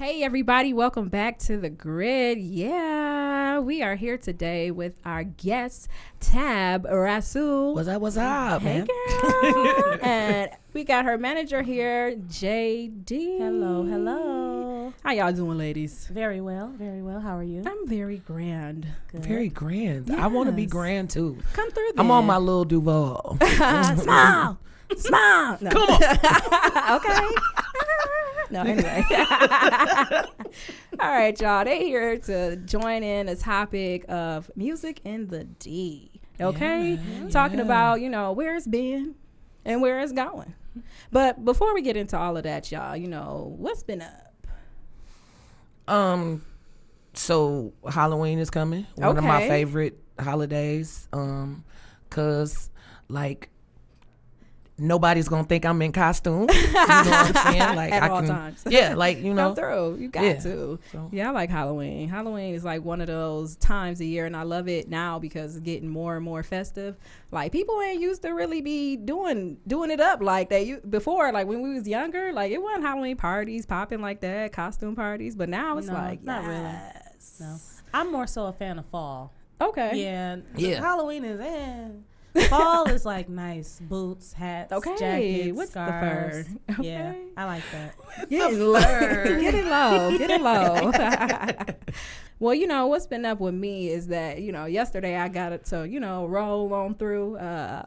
Hey everybody, welcome back to The Grid. Yeah, we are here today with our guest, Tab Rasul. What's up, hey, man? Girl. And we got her manager here, JD. Hello. How y'all doing, ladies? Very well. How are you? I'm very grand. Good. Very grand. I want to be grand too. Come through then. I'm on my little Duval. Smile. No. Come on. Okay. No, anyway. All right, y'all. They here to join in a topic of music in the D. Okay? Talking about, where it's been and where it's going. But before we get into all of that, y'all, what's been up? So Halloween is coming. One of my favorite holidays. 'Cause like nobody's gonna think I'm in costume. You know what I'm saying? Like At all times. Yeah, like Come through. You got to. So. Yeah, I like Halloween. Halloween is like one of those times a year, and I love it now because it's getting more and more festive. Like people ain't used to really be doing it up like they before. Like when we was younger, like it wasn't Halloween parties popping like that, costume parties. But now it's not really. No, I'm more so a fan of fall. Okay. Yeah. Halloween is in. Fall is like nice boots, hats, jackets, what's scarves. the fur? Okay. Yeah, I like that. Getting low. Well, what's been up with me is that, yesterday I got to, roll on through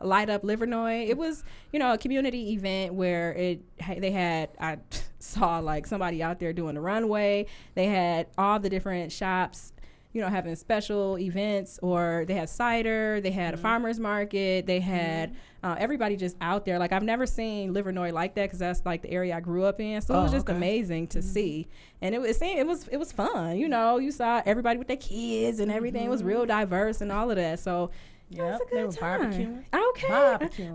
Light Up Livernois. It was, a community event where I saw like somebody out there doing the runway. They had all the different shops, having special events, or they had cider, they had a farmer's market, they had everybody just out there. Like I've never seen Livernois like that because that's like the area I grew up in. So it was just amazing to see. And it was fun. You saw everybody with their kids and everything. It was real diverse and all of that. So it was a good time. Barbecuing. Okay.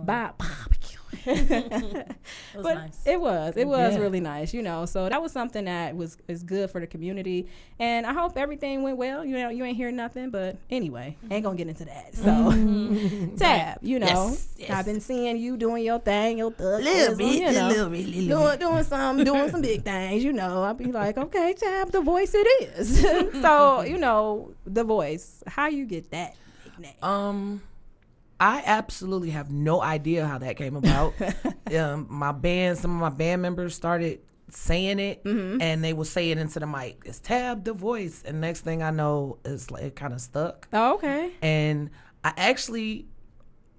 Barbecuing. It was nice. It was really nice, so that was something that is good for the community, and I hope everything went well. You ain't hear nothing, but anyway, ain't gonna get into that. So Tab, Yes. I've been seeing you doing your thing, your thug Little bit. doing some big things, I'll be like, okay, Tab, the voice it is. So the voice, how you get that nickname? I absolutely have no idea how that came about. Some of my band members started saying it, and they would say it into the mic. It's Tab the voice, and next thing I know, it's like it kind of stuck. Oh, okay. And I actually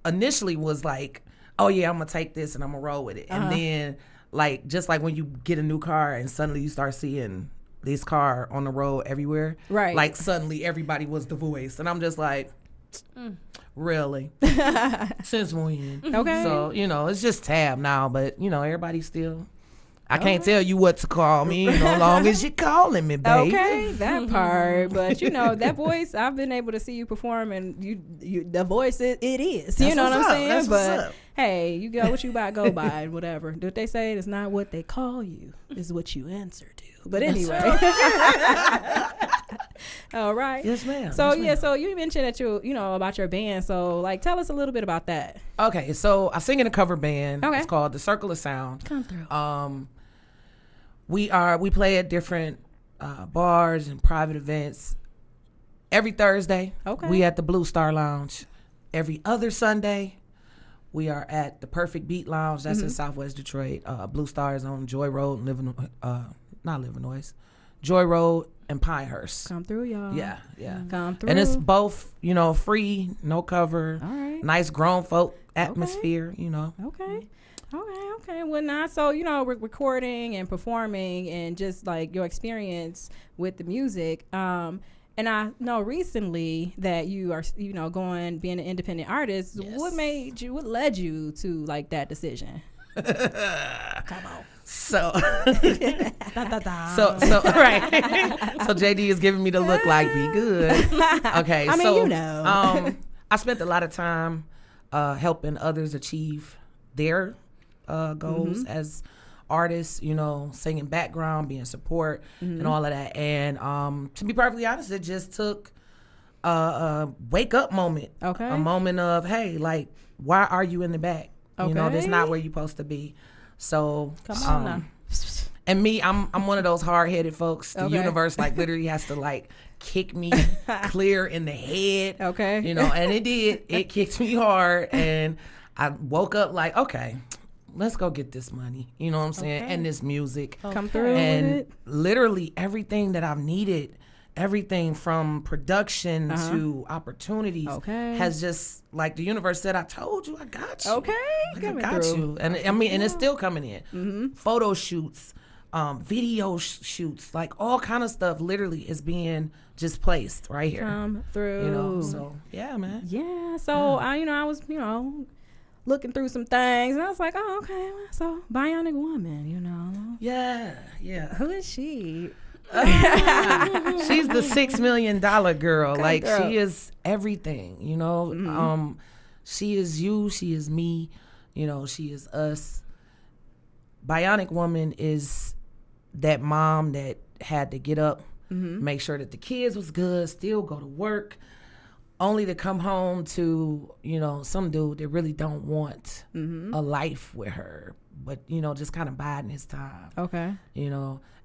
initially was like, "Oh yeah, I'm gonna take this and I'm gonna roll with it." And then, like, just like when you get a new car and suddenly you start seeing this car on the road everywhere, right? Like suddenly everybody was the voice, and I'm just like. Really? Since when? Okay. So, it's just Tab now, but, everybody still... I can't tell you what to call me, long as you're calling me, babe. Okay, that part. But, that voice, I've been able to see you perform, and you the voice, it is. You know what I'm saying? That's but, hey, you got what you about go by and whatever. What they say, it's not what they call you, it's what you answer to. But anyway. All right. Yes, ma'am. So, yes, ma'am. So you mentioned that about your band. So, like, tell us a little bit about that. Okay, so I sing in a cover band. Okay. It's called The Circle of Sound. Come through. We play at different bars and private events every Thursday. Okay. We at the Blue Star Lounge. Every other Sunday, we are at the Perfect Beat Lounge. That's in Southwest Detroit. Blue Star is on Joy Road and Joy Road and Pinehurst. Come through, y'all. Yeah. Come through. And it's both, free, no cover. All right. Nice grown folk atmosphere, Okay. Well, not so, recording and performing and just like your experience with the music. And I know recently that you are, being an independent artist. Yes. What led you to like that decision? Come on. So right. So JD is giving me the look like be good. Okay. I mean, I spent a lot of time helping others achieve their goals as artists, singing background, being support and all of that. And to be perfectly honest, it just took a wake up moment. Okay. A moment of, hey, like, why are you in the back? Okay. That's not where you're supposed to be. So come on now. And me, I'm one of those hard-headed folks. The Okay. universe like literally has to like kick me clear in the head. Okay. You know, and it did. It kicked me hard, and I woke up like, okay, let's go get this money. You know what I'm saying? Okay. And this music. Come through with And it. literally everything that I've needed, everything from production to opportunities Okay. has just, like the universe said, I told you, I got you. Okay, Like, I coming got through. you. And I mean, and it's still coming in. Photo shoots, video shoots, like all kind of stuff literally is being just placed right here. Come through. You know, so yeah, man. Yeah. So I was, looking through some things, and I was like, oh, okay. So Bionic Woman, Yeah. who is she? She's the $6 million girl. Like through. she is everything, she is you, she is me, she is us. Bionic Woman is that mom that had to get up, make sure that the kids was good, still go to work, only to come home to, some dude that really don't want a life with her, but, just kind of biding his time. Okay.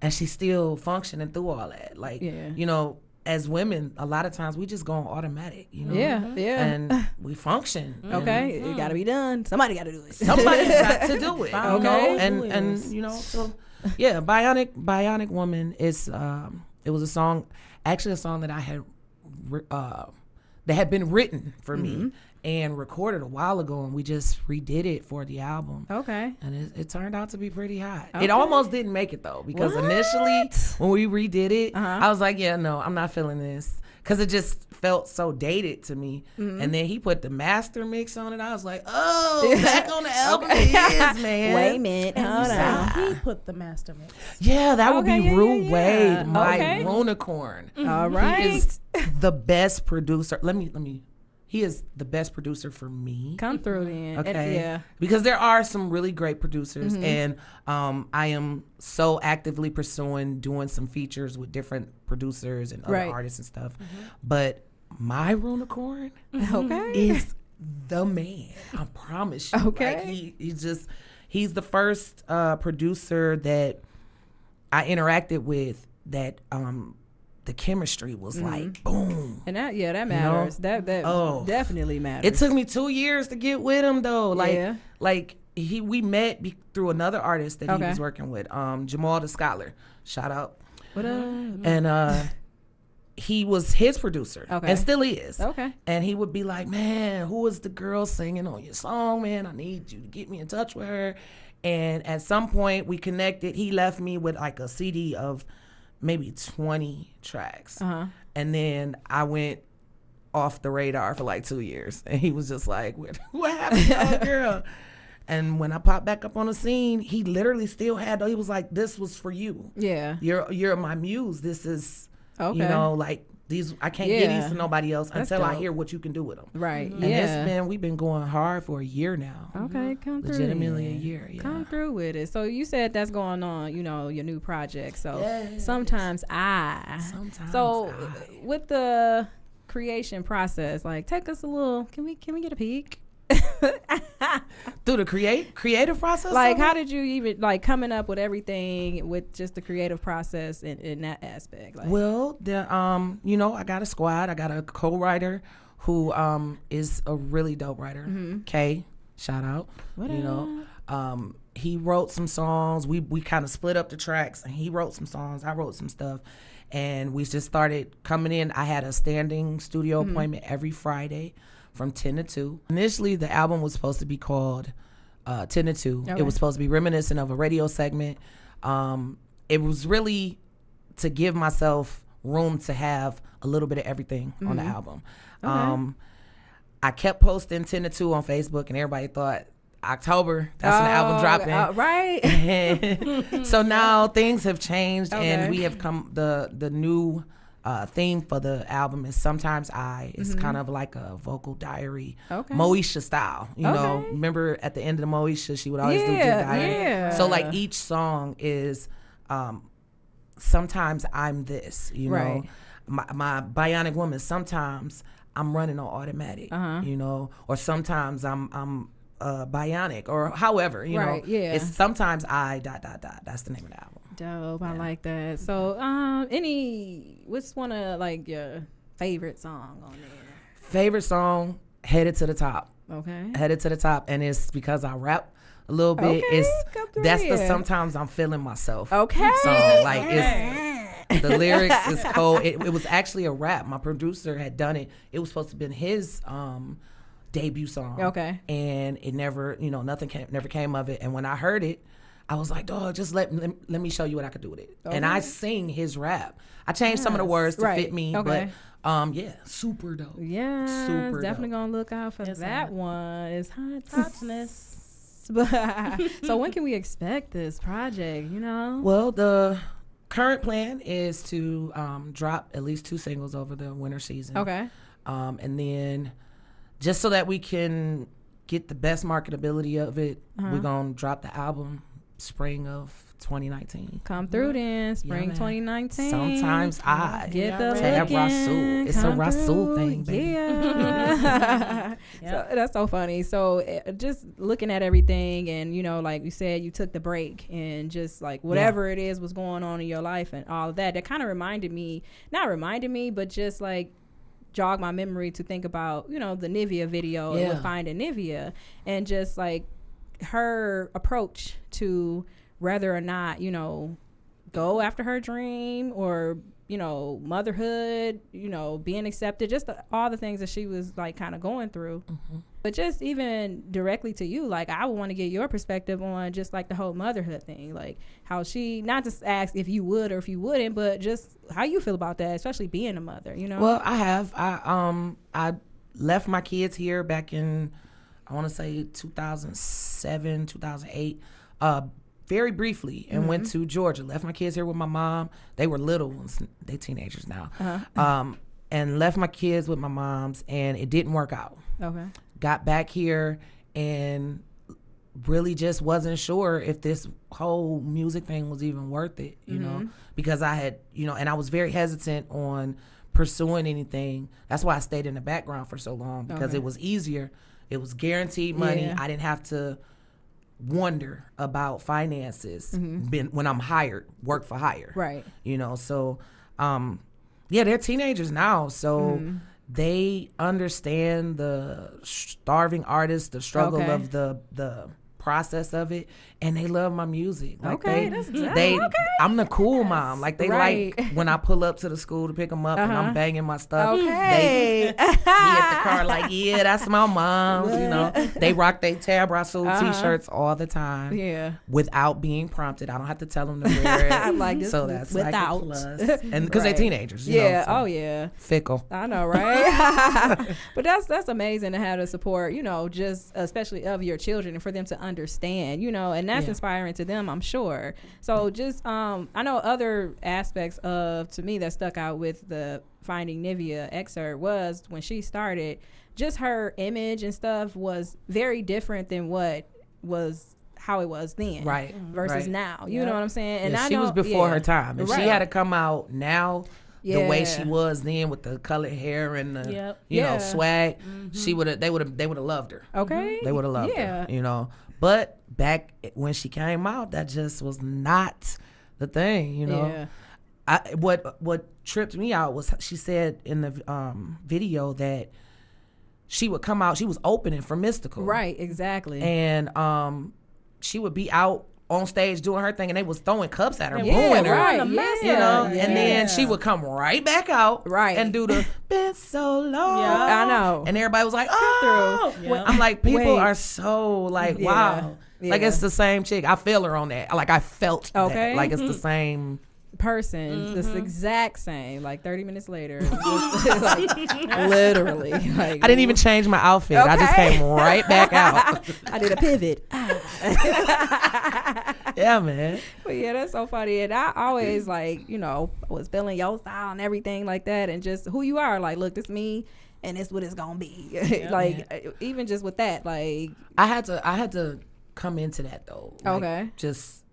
And she's still functioning through all that. Like, as women, a lot of times we just go on automatic, Yeah. And we function. Okay. It got to be done. Somebody got to do it. Somebody's got to do it, Okay. and so yeah, Bionic Woman is it was a song that I had that had been written for me and recorded a while ago, and we just redid it for the album. Okay. And it turned out to be pretty hot. Okay. It almost didn't make it though, because initially when we redid it, I was like, yeah, no, I'm not feeling this, because it just felt so dated to me. And then he put the master mix on it. I was like, oh, back on the album it is, man. Wait a minute. Hold on. He put the master mix. Yeah, that would be Okay, yeah, Rue yeah. Wade, my Okay. unicorn. All right. He is the best producer. He is the best producer for me. Come through then. Okay. Yeah. Because there are some really great producers, and I am so actively pursuing doing some features with different producers and other Right. artists and stuff. But my unicorn Okay. is the man. I promise you. Okay. Like he's the first producer that I interacted with that the chemistry was like boom. And that matters. That definitely matters. It took me 2 years to get with him though. Yeah. We met through another artist that he Okay. was working with, Jamal the Scholar. Shout out. What up? And he was his producer, Okay. and still is. Okay. And he would be like, man, who is the girl singing on your song, man? I need you to get me in touch with her. And at some point we connected. He left me with like a CD of maybe 20 tracks. And then I went off the radar for like 2 years. And he was just like, what happened to the girl? And when I popped back up on the scene, he literally still he was like, this was for you. Yeah. You're my muse. This is, Okay. like these, I can't give Yeah. these to nobody else That's until I dope. hear what you can do with them. Right. And Yeah. we've been going hard for a year now. Okay, come through. Legitimately then. a year, yeah. Come through with it. So you said that's going on, your new project. So Yes. sometimes So I. with the creation process, like take us a little. Can we get a peek? Through the creative process? Like, of it? how did you even coming up with everything with just the creative process in that aspect? Like, Well, I got a squad. I got a co-writer who is a really dope writer. Kay, shout out. What He wrote some songs. We kind of split up the tracks, and he wrote some songs. I wrote some stuff, and we just started coming in. I had a standing studio appointment every Friday from 10 to 2. Initially, the album was supposed to be called 10 to 2. Okay. It was supposed to be reminiscent of a radio segment. It was really to give myself room to have a little bit of everything on the album. Okay. I kept posting 10 to 2 on Facebook, and everybody thought October, that's when the album dropping. Right. So now things have changed, Okay. and we have come, the new theme for the album is Sometimes I. It's kind of like a vocal diary, Okay. Moesha style. You know, Okay. remember at the end of the Moesha, she would always do Yeah, Dear Diary. yeah. So like each song is sometimes I'm this, Right. My Bionic Woman, sometimes I'm running on automatic, or sometimes I'm bionic, or however, Right, yeah. It's sometimes I ... That's the name of the album. dope. I like that. So, what's one of like your favorite song on there? Favorite song, Headed to the Top. Okay. Headed to the Top, and it's because I rap a little bit. Okay, That's the sometimes I'm feeling myself. Okay. Song. Like it's the lyrics is cold. It was actually a rap. My producer had done it. It was supposed to have been his debut song. Okay. And it never, nothing never came of it. And when I heard it, I was like, dog, just let me show you what I could do with it. Okay. And I sing his rap. I changed some of the words to fit me, but yeah, super dope. Yeah, super definitely dope. Gonna look out for that one. It's hotness. So when can we expect this project? Well, the current plan is to drop at least 2 singles over the winter season. Okay. And then just so that we can get the best marketability of it, we're gonna drop the album spring of 2019. Come through then, spring 2019. Sometimes I get the Tab Rasul. It's a Rasul thing, baby. Yeah. So, that's so funny. So just looking at everything, and like you said, you took the break, and just like whatever it is was going on in your life and all of that. That kind of not reminded me, but just like jog my memory to think about the Nivea video and Finding Nivea, and just like her approach to whether or not go after her dream, or motherhood, being accepted, just all the things that she was like kind of going through. But just even directly to you, like I would want to get your perspective on just like the whole motherhood thing, like how she not just asked if you would or if you wouldn't, but just how you feel about that, especially being a mother. Well, I left my kids here back in, I want to say 2007, 2008, very briefly, and went to Georgia. Left my kids here with my mom. They were little ones. They teenagers now. And left my kids with my mom's, and it didn't work out. Okay. Got back here and really just wasn't sure if this whole music thing was even worth it, because I had, and I was very hesitant on pursuing anything. That's why I stayed in the background for so long, because it was easier. It was guaranteed money. I didn't have to wonder about finances when I'm hired, work for hire. Right. So, they're teenagers now. So they understand the starving artist, the struggle of the process of it, and they love my music. Like I'm the cool mom. Like they like when I pull up to the school to pick them up and I'm banging my stuff. They be at the car like, yeah, that's my mom's. They rock their Tab Rasul t-shirts all the time. Yeah, without being prompted. I don't have to tell them to wear it. I like this. So that's without. like a plus. And because they're teenagers. Yeah. So yeah. Fickle. I know, right? But that's amazing to have the support. Just especially of your children, and for them to understand. And that's inspiring to them, I'm sure. So just I know other aspects to me that stuck out with the Finding Nivea excerpt was when she started, just her image and stuff was very different than how it was then, right? Versus now. You know what I'm saying? And she was before her time. If she had to come out now, the way she was then with the colored hair and the swag, they would have loved her. Okay, they would have loved her. But back when she came out, that just was not the thing. What tripped me out was she said in the video that she would come out. She was opening for Mystical, right? Exactly, and she would be out on stage doing her thing, and they was throwing cups at her, booing her, right? And then she would come right back out, and do the "been so long." I know, and everybody was like, "Oh!" I'm like, people are so like, wow, like it's the same chick. I feel her on that. Like I felt that. Like it's the same person, this exact same. Like 30 minutes later, like, literally. Like, I didn't even change my outfit. I just came right back out. I did a pivot. Yeah, man. But yeah, that's so funny. And I always was feeling your style and everything like that, and just who you are. Like, look, this me, and it's what it's gonna be. Even just with that, like I had to come into that though. Like, just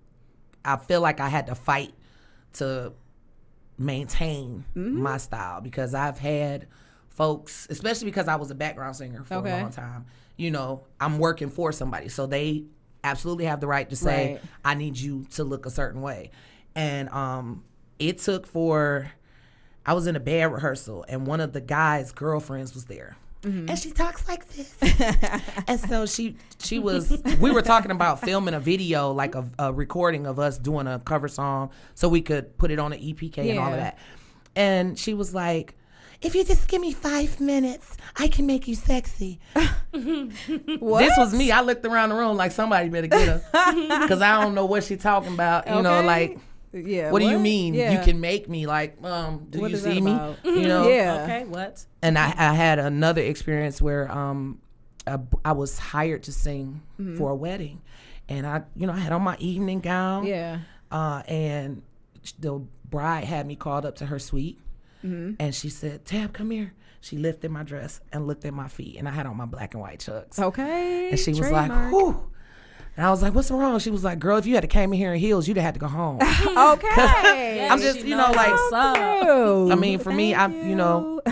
I feel like I had to fight to maintain my style, because I've had folks, especially because I was a background singer for a long time, I'm working for somebody, so they absolutely have the right to say, I need you to look a certain way. And it took for, I was in a band rehearsal, and one of the guys' girlfriends was there. Mm-hmm. And she talks like this. And so she was, we were talking about filming a video, like a recording of us doing a cover song so we could put it on an EPK and all of that. And she was like, if you just give me 5 minutes, I can make you sexy. What? This was me. I looked around the room like somebody better get her. Because I don't know what she's talking about. You know, like, what do you mean? You can make me, like, do what you see me? You know? Okay, what? And I had another experience where I was hired to sing for a wedding. And I had on my evening gown. Yeah. And the bride had me called up to her suite. Mm-hmm. And she said, Tab, come here. She lifted my dress and looked at my feet, and I had on my black and white Chucks. Okay. And she was like, whew. And I was like, what's wrong? She was like, girl, if you had to came in here in heels, you'd have had to go home. Okay. I'm just, I mean, for me,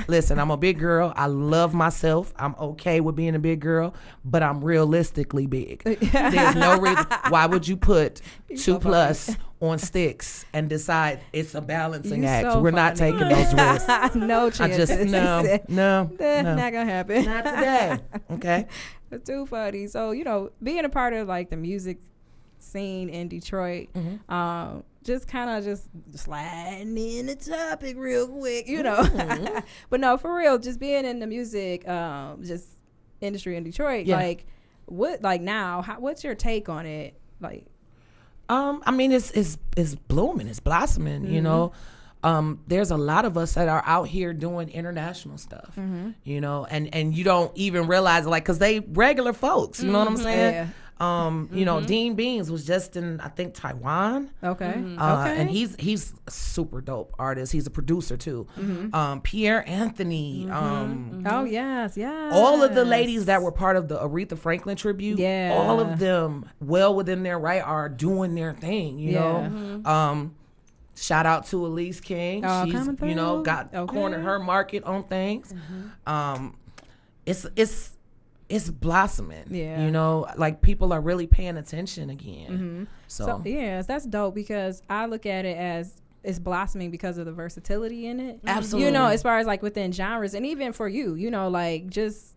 listen, I'm a big girl. I love myself. I'm okay with being a big girl, but I'm realistically big. There's no reason. Why would you put 2+ on sticks and decide it's a balancing act? We're not taking those risks. No chance. No. Not gonna happen. Not today. Okay. It's too funny. So, being a part of like the music scene in Detroit, just kind of just sliding in the topic real quick, But no, for real, just being in the music just industry in Detroit, like what, like now, what's your take on it? Like, I mean, it's blooming, it's blossoming, there's a lot of us that are out here doing international stuff, and you don't even realize it, like, because they regular folks, you know what I'm saying? Yeah. Dean Beans was just in, I think, Taiwan. Okay. And he's a super dope artist. He's a producer too. Pierre Anthony. Oh yes. All of the ladies that were part of the Aretha Franklin tribute, all of them, well within their right, are doing their thing. You know. Shout out to Elise King. She's got cornered her market on things. It's blossoming. Yeah. Like people are really paying attention again. So yes, that's dope, because I look at it as it's blossoming because of the versatility in it. Absolutely. As far as like within genres, and even for you, like just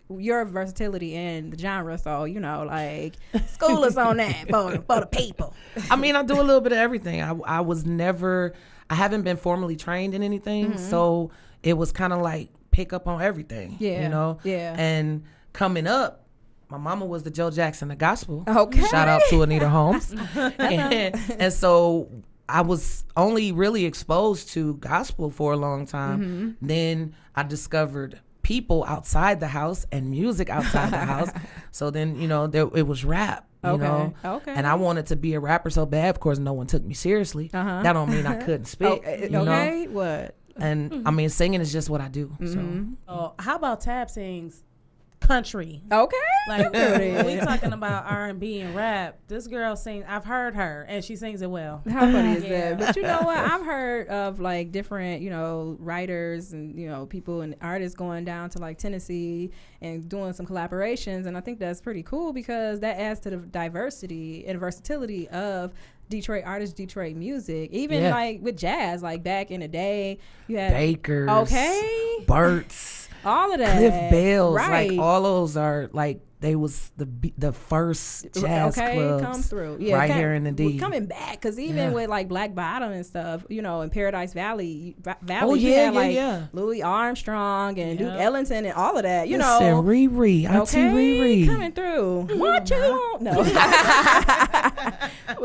your versatility in the genre. So, like school us on that for the people. I mean, I do a little bit of everything. I haven't been formally trained in anything. So it was kind of like pick up on everything, Yeah. And coming up, my mama was the Joe Jackson of gospel. Okay. Shout out to Anita Holmes. and so I was only really exposed to gospel for a long time. Then I discovered people outside the house and music outside the house. So then, it was rap, Okay. And I wanted to be a rapper so bad. Of course, no one took me seriously. That don't mean I couldn't spit. Okay. What? And I mean, singing is just what I do. So, how about Tab sings country? Okay. Like when we talking about R&B and rap, this girl sings. I've heard her, and she sings it well. How funny is that? But you know what? I've heard of like different, writers and people and artists going down to like Tennessee and doing some collaborations, and I think that's pretty cool because that adds to the diversity and versatility of Detroit artists, Detroit music. Even like with jazz, like back in the day, you had Bakers, Burt's. All of that. Cliff Bells, right. Like all those are like they was the first jazz clubs come through. Here in the D. Coming back, because even with like Black Bottom and stuff, in Paradise Valley, you had like Louis Armstrong and Duke Ellington and all of that. Listen, Riri, Auntie Riri coming through. What you want? No.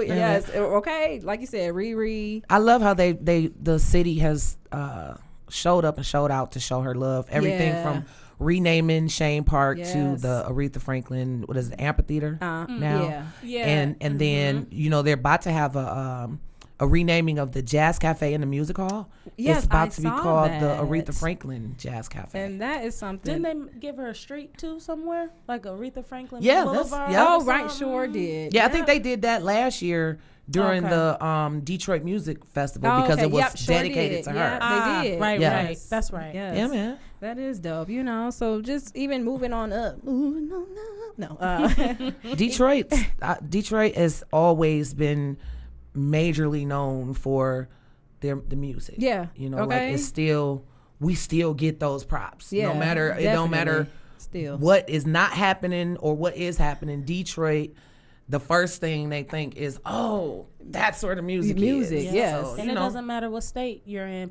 Yes, okay. Like you said, Riri. I love how the city has showed up and showed out to show her love. Everything from renaming Shane Park to the Aretha Franklin, what is it, amphitheater now? And then they're about to have a renaming of the Jazz Cafe in the music hall. Yes, it's about to be called that. the Aretha Franklin Jazz Cafe. And that is something. Didn't they give her a street too somewhere, like Aretha Franklin? Yeah, Boulevard? Oh, right, sure did. Yeah, I think they did that last year during the Detroit Music Festival because it was dedicated to her. Yeah, they did. Right, right. That's right. Yes. Yeah, man. That is dope, So just even moving on up. No. Detroit has always been majorly known for the music. Yeah. You know, Okay. like it's still, we still get those props. Yeah, No matter, it don't matter still what is not happening or what is happening. Detroit, the first thing they think is, oh, that's where the music is. Yes. So, and it doesn't matter what state you're in.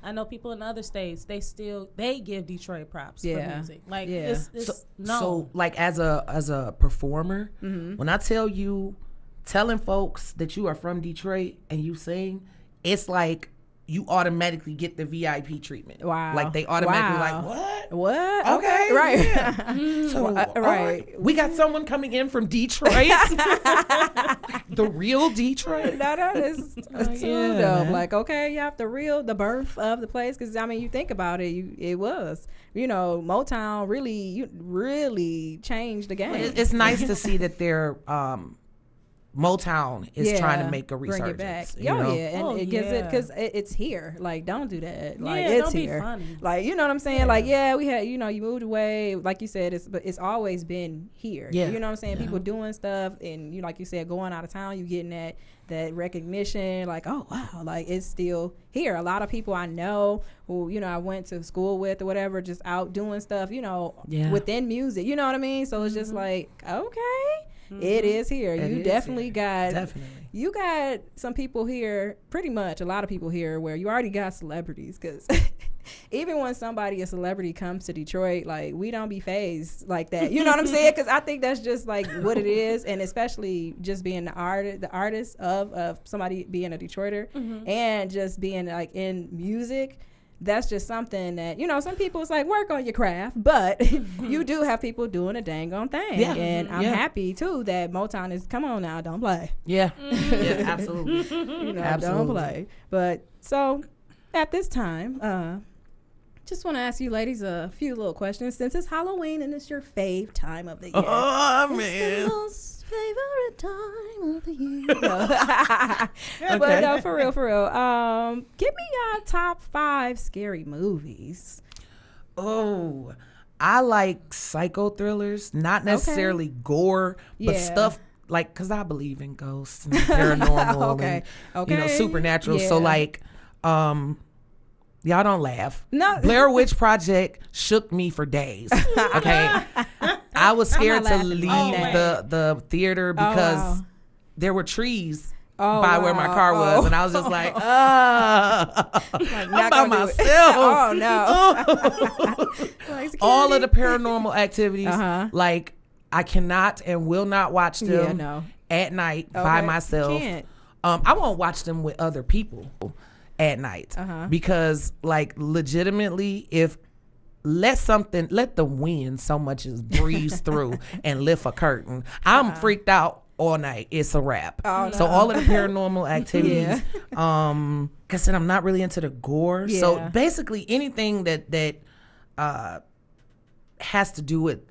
I know people in other states, they give Detroit props for music. Like it's so like as a performer, when I tell you, telling folks that you are from Detroit and you sing, it's like you automatically get the VIP treatment. Wow. Like they automatically like, what? Okay. Right. Yeah. So, right. We got someone coming in from Detroit. The real Detroit. No, that is too dope. Like, okay, you have the birth of the place. Because, I mean, you think about it, it was. You know, Motown really changed the game. It's nice to see that they're... Motown is trying to make a resurgence. Bring it back. And it gives it because it's here. Like, don't do that. Like, it's don't here. Be funny. Like, you know what I'm saying? Like, we had, you moved away. Like you said, it's always been here. Yeah. You know what I'm saying? People doing stuff, and like you said, going out of town, you getting that recognition. Like, oh wow, like it's still here. A lot of people I know who I went to school with or whatever, just out doing stuff. Within music. You know what I mean? So it's just like, okay. It is here. You definitely got some people here, pretty much a lot of people here where you already got celebrities, because even when a celebrity comes to Detroit, like, we don't be phased like that. You know what I'm saying? Because I think that's just like what it is, and especially just being the artist of somebody being a Detroiter and just being like in music. That's just something that, some people, it's like, work on your craft, but you do have people doing a dang on thing. Yeah. And I'm happy, too, that Motown is, come on now, don't play. Yeah. Yeah, absolutely. Absolutely. Don't play. But, so, at this time, just want to ask you ladies a few little questions, since it's Halloween and it's your fave time of the year. Oh, man. It's the most favorite time of the year. Okay. But no, for real. Give me your top 5 scary movies. Oh, I like psycho thrillers, not necessarily gore, but stuff like, because I believe in ghosts and paranormal and supernatural. So like, y'all don't laugh. No. Blair Witch Project shook me for days. Okay. I was scared to leave the theater because there were trees by where my car was. And I was just like, I'm by myself. Oh, no. All of the paranormal activities, like, I cannot and will not watch them at night by myself. Can't. I won't watch them with other people at night because, like, legitimately, if let the wind so much as breeze through and lift a curtain, I'm freaked out all night. It's a wrap. Oh, so all of the paranormal activities, because I'm not really into the gore. So basically anything that has to do with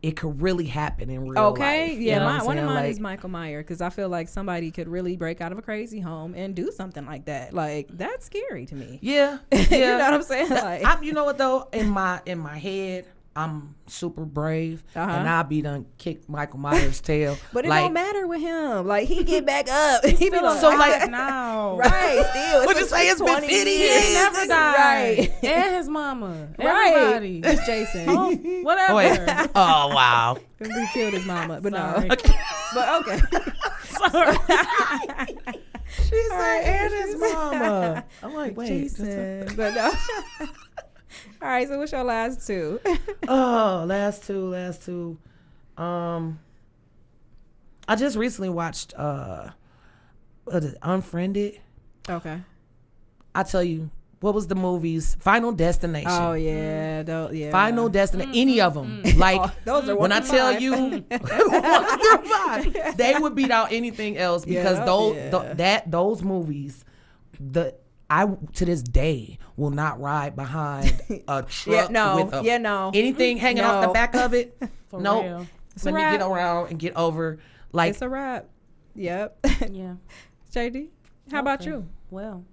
it could really happen in real life. One of mine is Michael Myers, because I feel like somebody could really break out of a crazy home and do something like that. Like, that's scary to me. Yeah. You know what I'm saying? Like, you know what though? In my head, I'm super brave, and I'll be done kick Michael Myers' tail. But it don't matter with him. Like, he get back up. He be like, so like now, right? Still, would you say it's been 50 years? He never died. Right? And his mama, right? Everybody. It's Jason. Whatever. Wait. Oh wow. He killed his mama, but Sorry. no. But okay. Sorry. She said, and his mama. I'm like, wait, Jason, but no. All right, so what's your last 2? Last two. I just recently watched Unfriended. Okay. I tell you, what was the movies? Final Destination. Oh yeah, Final Destination. Any of them. Like, those are when I tell you, 1 through 5, they would beat out anything else because those movies, I to this day will not ride behind a truck with anything hanging off the back of it. Nope. Let me get around and get over. Like, it's a wrap. Yep. Yeah. JD, how about you? Well,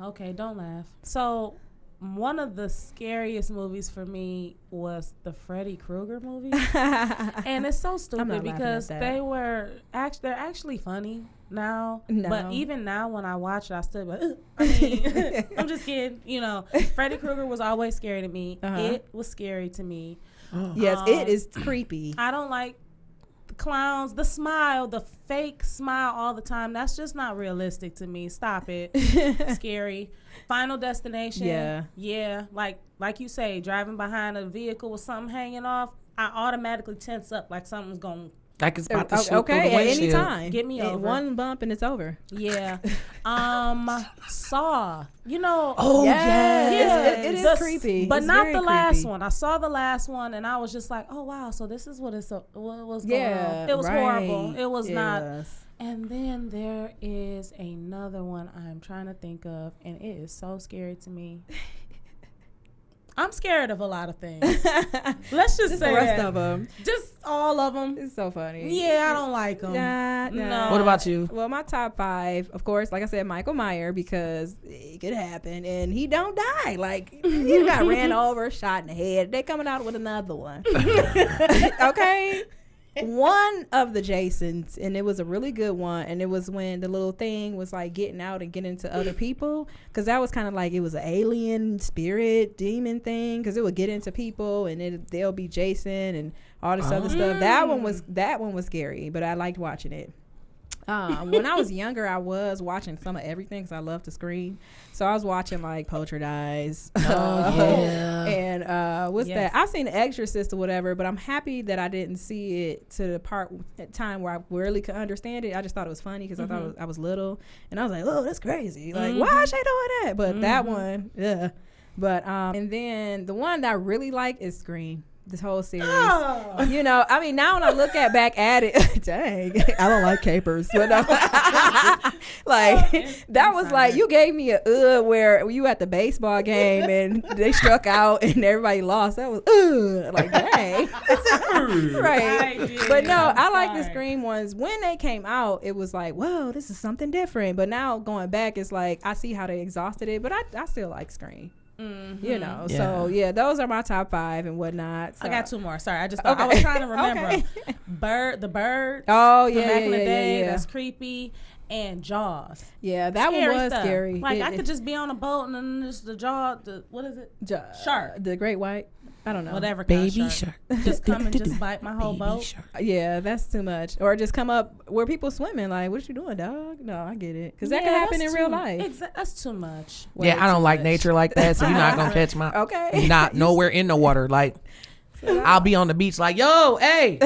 okay, don't laugh. So one of the scariest movies for me was the Freddy Krueger movie. And it's so stupid because they're actually funny now. No. But even now when I watch it, I still like, I mean, I'm just kidding. You know, Freddy Krueger was always scary to me. It was scary to me. Yes, it is creepy. I don't like the clowns, the smile, the fake smile all the time. That's just not realistic to me. Stop it. Scary. Final Destination. Yeah. Like you say, driving behind a vehicle with something hanging off, I automatically tense up like something's going. Like it's about to shoot through the windshield. At any time. Get me over. One bump and it's over. Yeah. Saw. You know. Oh, yes. It is creepy. But it's not the last one. I saw the last one and I was just like, oh, wow. So this is what was going on. It was horrible. It was not. And then there is another one I'm trying to think of, and it is so scary to me. I'm scared of a lot of things. Let's just say the rest of them. Just all of them. It's so funny. Yeah, I don't like them. No. What about you? Well, my top 5, of course, like I said, Michael Myers, because it could happen, and he don't die. Like, he got ran over, shot in the head. They coming out with another one. Okay? One of the Jasons, and it was a really good one, and it was when the little thing was like getting out and getting into other people, because that was kind of like it was an alien spirit demon thing, because it would get into people and they'll be Jason and all this other stuff. That one was scary, but I liked watching it. When I was younger, I was watching some of everything because I love to scream. So I was watching like Poltergeist. And that? I've seen The Exorcist or whatever, but I'm happy that I didn't see it to the time where I really could understand it. I just thought it was funny because I thought I was little, and I was like, oh, that's crazy. Like, why is she doing that? But that one, yeah. But and then the one that I really like is Scream. This whole series, you know, I mean, now when I look back at it, dang, I don't like capers, but like that was like you gave me a where you at the baseball game and they struck out and everybody lost. That was like dang, right? But no, I like the Scream ones. When they came out, it was like, whoa, this is something different. But now going back, it's like I see how they exhausted it, but I still like Scream. You know, so yeah, those are my top 5 and whatnot. So. I got 2 more. Sorry, I just thought I was trying to remember. The bird. Oh yeah, back in the day. That's creepy. And Jaws. Yeah, that scary one was stuff. Scary. Like I could just be on a boat and then just the jaw. What is it? Shark. The great white. I don't know. Whatever. Baby shark. Just come and just bite my whole boat. Shark. Yeah, that's too much. Or just come up where people swimming. Like, what you doing, dog? No, I get it. Because that can happen in real life. That's too much. I don't like nature like that, so you're not going to catch my... Okay. Not nowhere in the water. Like... I'll be on the beach like, yo, hey,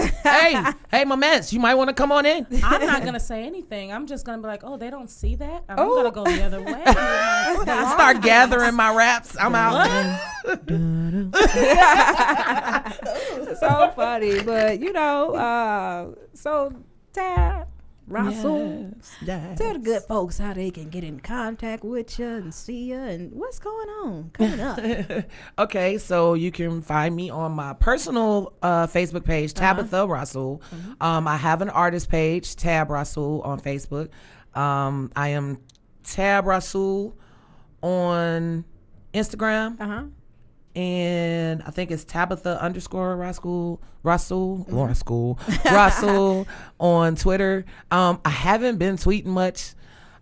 my mans, you might want to come on in. I'm not going to say anything. I'm just going to be like, oh, they don't see that? I'm going to go the other way. I start gathering my wraps. I'm out. So funny. But, you know, so Tab Rasul, tell the good folks how they can get in contact with you and see you and what's going on coming up. Okay, so you can find me on my personal Facebook page, Tabitha Rasul. I have an artist page, Tab Rasul, on Facebook. I am Tab Rasul on Instagram. And I think it's Tabitha _Rasul on Twitter. I haven't been tweeting much,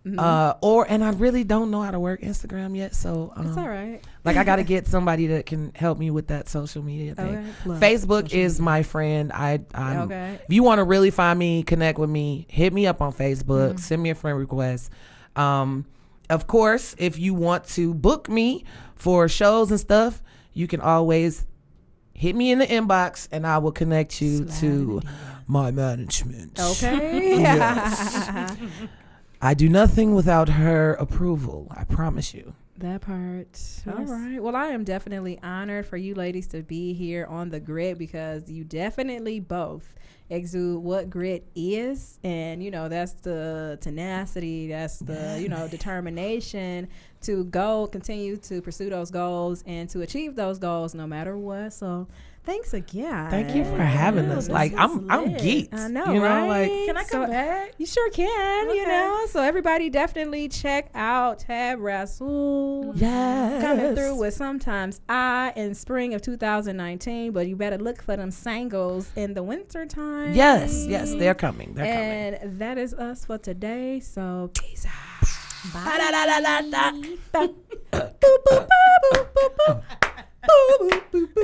and I really don't know how to work Instagram yet. So it's all right. Like I got to get somebody that can help me with that social media thing. Facebook is my friend. If you want to really find me, connect with me, hit me up on Facebook. Send me a friend request. Of course, if you want to book me for shows and stuff, you can always hit me in the inbox and I will connect you to my management. Okay. Yes. I do nothing without her approval. I promise you. That part. Yes. All right. Well, I am definitely honored for you ladies to be here on the grit because you definitely both exude what grit is, and you know that's the tenacity, that's the determination to continue to pursue those goals and to achieve those goals no matter what. So Thanks again. Thank you for having us. Like I'm geeked. I know, you know, right? like can I come back? You sure can. You know, so everybody definitely check out Tab Rasul. Yes. Coming through with Sometimes I in spring of 2019, but you better look for them singles in the winter time. Yes, they're coming. And that is us for today. So peace out. Bye. Boop, boop, boop, boop, boop, boop. Boop, boop, boop, boop.